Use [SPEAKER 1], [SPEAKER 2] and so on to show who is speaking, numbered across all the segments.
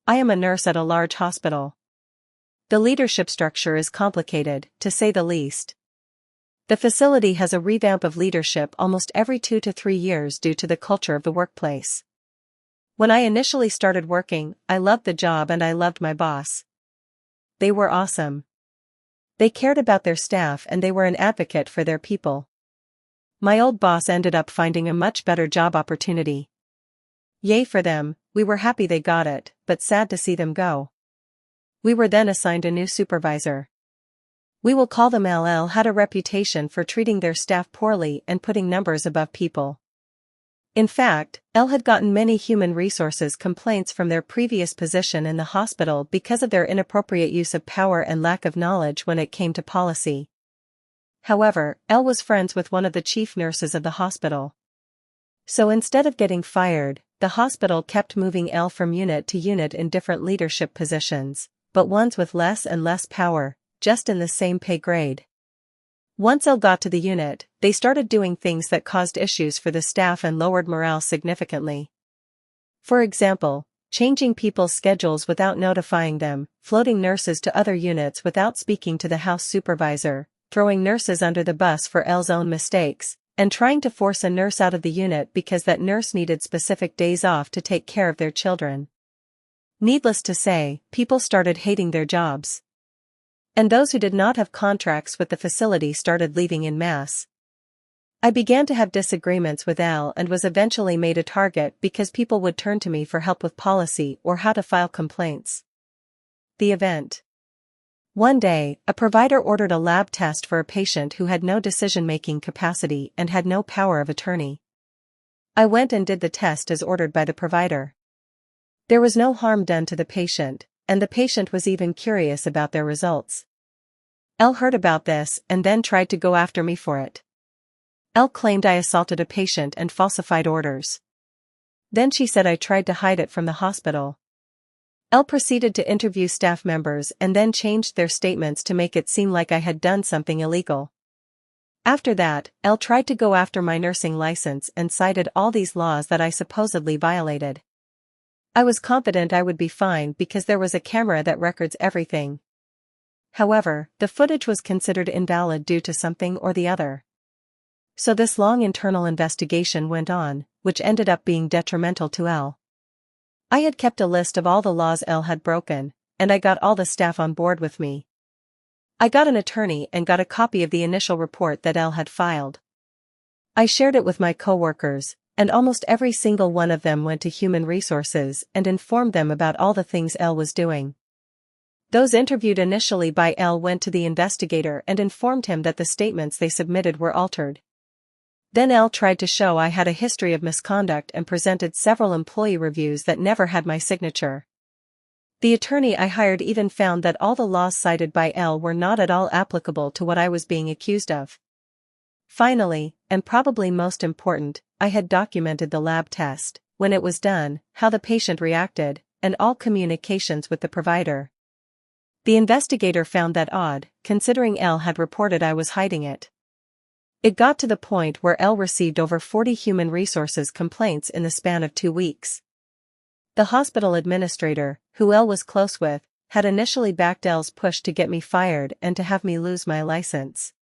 [SPEAKER 1] I am a nurse at a large hospital. The leadership structure is complicated, to say the least. The facility has a revamp of leadership almost every 2 to 3 years due to the culture of the workplace. When I initially started working, I loved the job and I loved my boss. They were awesome. They cared about their staff and they were an advocate for their people. My old boss ended up finding a much better job opportunity. Yay for them, we were happy they got it, but sad to see them go. We were then assigned a new supervisor. We will call them LL had a reputation for treating their staff poorly and putting numbers above people. In fact, L had gotten many human resources complaints from their previous position in the hospital because of their inappropriate use of power and lack of knowledge when it came to policy. However, L was friends with one of the chief nurses of the hospital. So instead of getting fired, the hospital kept moving L from unit to unit in different leadership positions, but ones with less and less power, just in the same pay grade. Once L got to the unit, they started doing things that caused issues for the staff and lowered morale significantly. For example, changing people's schedules without notifying them, floating nurses to other units without speaking to the house supervisor, throwing nurses under the bus for L's own mistakes, and trying to force a nurse out of the unit because that nurse needed specific days off to take care of their children. Needless to say, people started hating their jobs. And those who did not have contracts with the facility started leaving en masse. I began to have disagreements with L and was eventually made a target because people would turn to me for help with policy or how to file complaints. The event. One day, a provider ordered a lab test for a patient who had no decision-making capacity and had no power of attorney. I went and did the test as ordered by the provider. There was no harm done to the patient, and the patient was even curious about their results. L heard about this and then tried to go after me for it. L claimed I assaulted a patient and falsified orders. Then she said I tried to hide it from the hospital. L proceeded to interview staff members and then changed their statements to make it seem like I had done something illegal. After that, L tried to go after my nursing license and cited all these laws that I supposedly violated. I was confident I would be fine because there was a camera that records everything. However, the footage was considered invalid due to something or the other. So this long internal investigation went on, which ended up being detrimental to L. I had kept a list of all the laws L had broken, and I got all the staff on board with me. I got an attorney and got a copy of the initial report that L had filed. I shared it with my coworkers, and almost every single one of them went to human resources and informed them about all the things L was doing. Those interviewed initially by L went to the investigator and informed him that the statements they submitted were altered. Then L tried to show I had a history of misconduct and presented several employee reviews that never had my signature. The attorney I hired even found that all the laws cited by L were not at all applicable to what I was being accused of. Finally, and probably most important, I had documented the lab test, when it was done, how the patient reacted, and all communications with the provider. The investigator found that odd, considering L had reported I was hiding it. It got to the point where L received over 40 human resources complaints in the span of 2 weeks. The hospital administrator, who L was close with, had initially backed L's push to get me fired and to have me lose my license.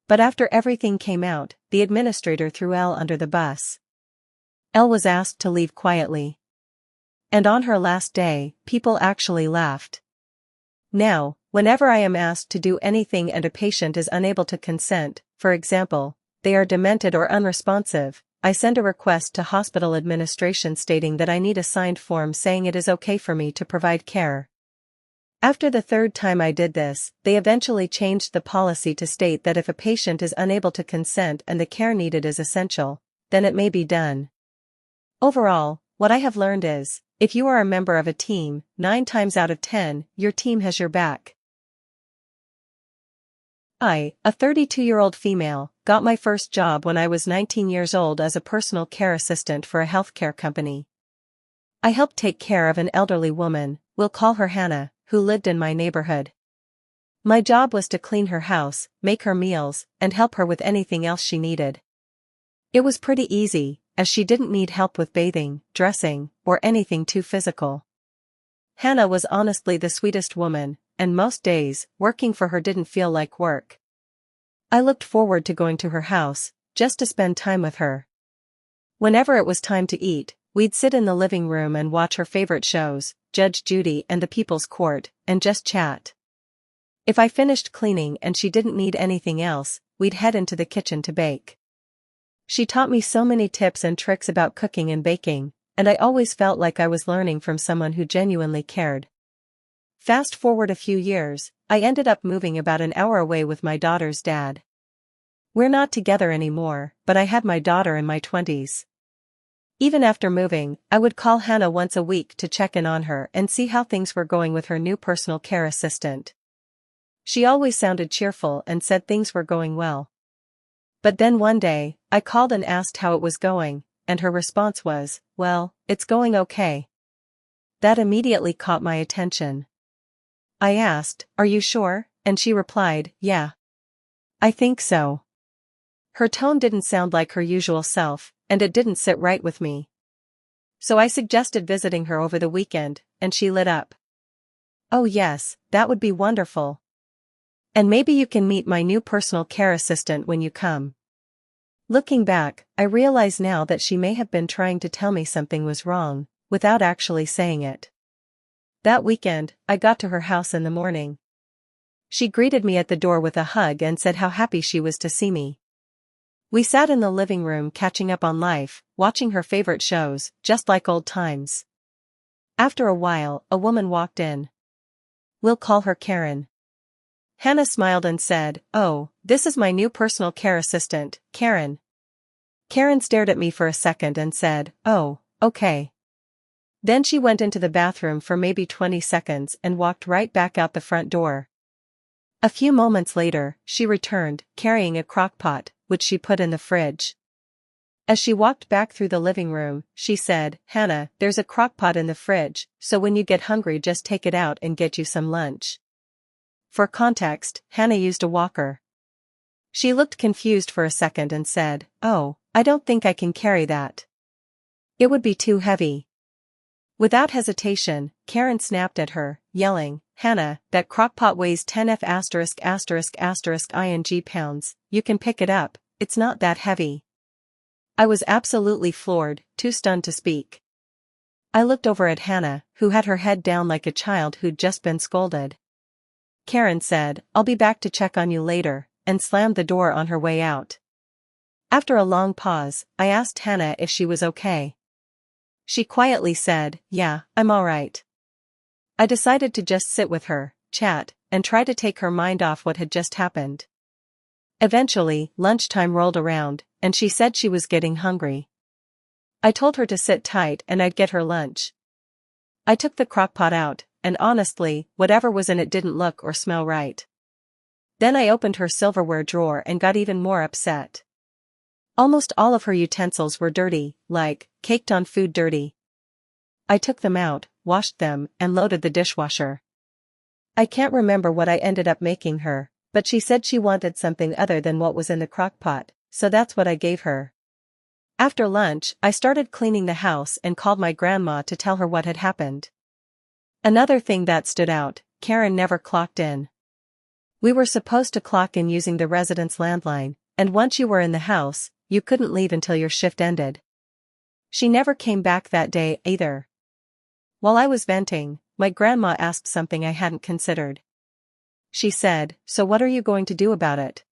[SPEAKER 1] But after everything came out, the administrator threw L under the bus. L was asked to leave quietly. And on her last day, people actually laughed. Now, whenever I am asked to do anything and a patient is unable to consent, for example, they are demented or unresponsive, I send a request to hospital administration stating that I need a signed form saying it is okay for me to provide care. After the 3rd time I did this, they eventually changed the policy to state that if a patient is unable to consent and the care needed is essential, then it may be done. Overall, what I have learned is, if you are a member of a team, 9 times out of 10, your team has your back. I, a 32-year-old female, got my first job when I was 19 years old as a personal care assistant for a healthcare company. I helped take care of an elderly woman, we'll call her Hannah, who lived in my neighborhood. My job was to clean her house, make her meals, and help her with anything else she needed. It was pretty easy, as she didn't need help with bathing, dressing, or anything too physical. Hannah was honestly the sweetest woman, and most days, working for her didn't feel like work. I looked forward to going to her house, just to spend time with her. Whenever it was time to eat, we'd sit in the living room and watch her favorite shows, Judge Judy and The People's Court, and just chat. If I finished cleaning and she didn't need anything else, we'd head into the kitchen to bake. She taught me so many tips and tricks about cooking and baking, and I always felt like I was learning from someone who genuinely cared. Fast forward a few years, I ended up moving about an hour away with my daughter's dad. We're not together anymore, but I had my daughter in my 20s. Even after moving, I would call Hannah once a week to check in on her and see how things were going with her new personal care assistant. She always sounded cheerful and said things were going well. But then one day, I called and asked how it was going, and her response was, "Well, it's going okay." That immediately caught my attention. I asked, "Are you sure?" And she replied, "Yeah. I think so." Her tone didn't sound like her usual self, and it didn't sit right with me. So I suggested visiting her over the weekend, and she lit up. "Oh yes, that would be wonderful. And maybe you can meet my new personal care assistant when you come." Looking back, I realize now that she may have been trying to tell me something was wrong, without actually saying it. That weekend, I got to her house in the morning. She greeted me at the door with a hug and said how happy she was to see me. We sat in the living room catching up on life, watching her favorite shows, just like old times. After a while, a woman walked in. "We'll call her Karen." Hannah smiled and said, "Oh, this is my new personal care assistant, Karen." Karen stared at me for a second and said, "Oh, okay." Then she went into the bathroom for maybe 20 seconds and walked right back out the front door. A few moments later, she returned, carrying a crock-pot, which she put in the fridge. As she walked back through the living room, she said, "Hannah, there's a crock-pot in the fridge, so when you get hungry just take it out and get you some lunch." For context, Hannah used a walker. She looked confused for a second and said, "Oh, I don't think I can carry that. It would be too heavy." Without hesitation, Karen snapped at her, yelling, "Hannah, that crockpot weighs 10 ing pounds, you can pick it up, it's not that heavy." I was absolutely floored, too stunned to speak. I looked over at Hannah, who had her head down like a child who'd just been scolded. Karen said, "I'll be back to check on you later," and slammed the door on her way out. After a long pause, I asked Hannah if she was okay. She quietly said, "Yeah, I'm alright." I decided to just sit with her, chat, and try to take her mind off what had just happened. Eventually, lunchtime rolled around, and she said she was getting hungry. I told her to sit tight and I'd get her lunch. I took the crockpot out, and honestly, whatever was in it didn't look or smell right. Then I opened her silverware drawer and got even more upset. Almost all of her utensils were dirty, like, caked on food dirty. I took them out, washed them, and loaded the dishwasher. I can't remember what I ended up making her, but she said she wanted something other than what was in the crockpot, so that's what I gave her. After lunch, I started cleaning the house and called my grandma to tell her what had happened. Another thing that stood out, Karen never clocked in. We were supposed to clock in using the residence landline, and once you were in the house, you couldn't leave until your shift ended. She never came back that day either. While I was venting, my grandma asked something I hadn't considered. She said, "So what are you going to do about it?"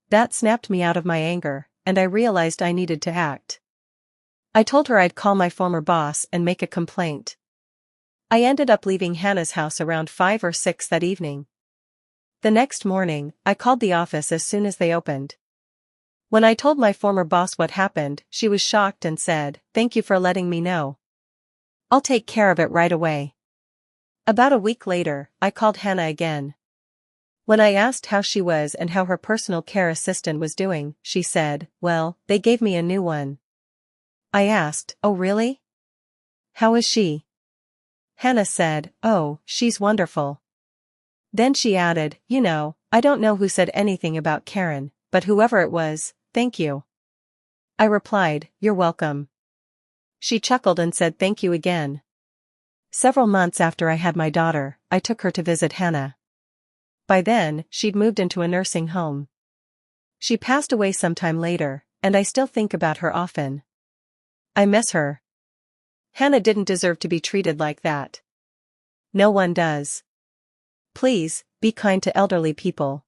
[SPEAKER 1] That snapped me out of my anger, and I realized I needed to act. I told her I'd call my former boss and make a complaint. I ended up leaving Hannah's house around 5 or 6 that evening. The next morning, I called the office as soon as they opened. When I told my former boss what happened, she was shocked and said, "Thank you for letting me know. I'll take care of it right away." About a week later, I called Hannah again. When I asked how she was and how her personal care assistant was doing, she said, "Well, they gave me a new one." I asked, "Oh really? How is she?" Hannah said, "Oh, she's wonderful." Then she added, "You know, I don't know who said anything about Karen, but whoever it was, thank you." I replied, "You're welcome." She chuckled and said thank you again. Several months after I had my daughter, I took her to visit Hannah. By then, she'd moved into a nursing home. She passed away sometime later, and I still think about her often. I miss her. Hannah didn't deserve to be treated like that. No one does. Please, be kind to elderly people.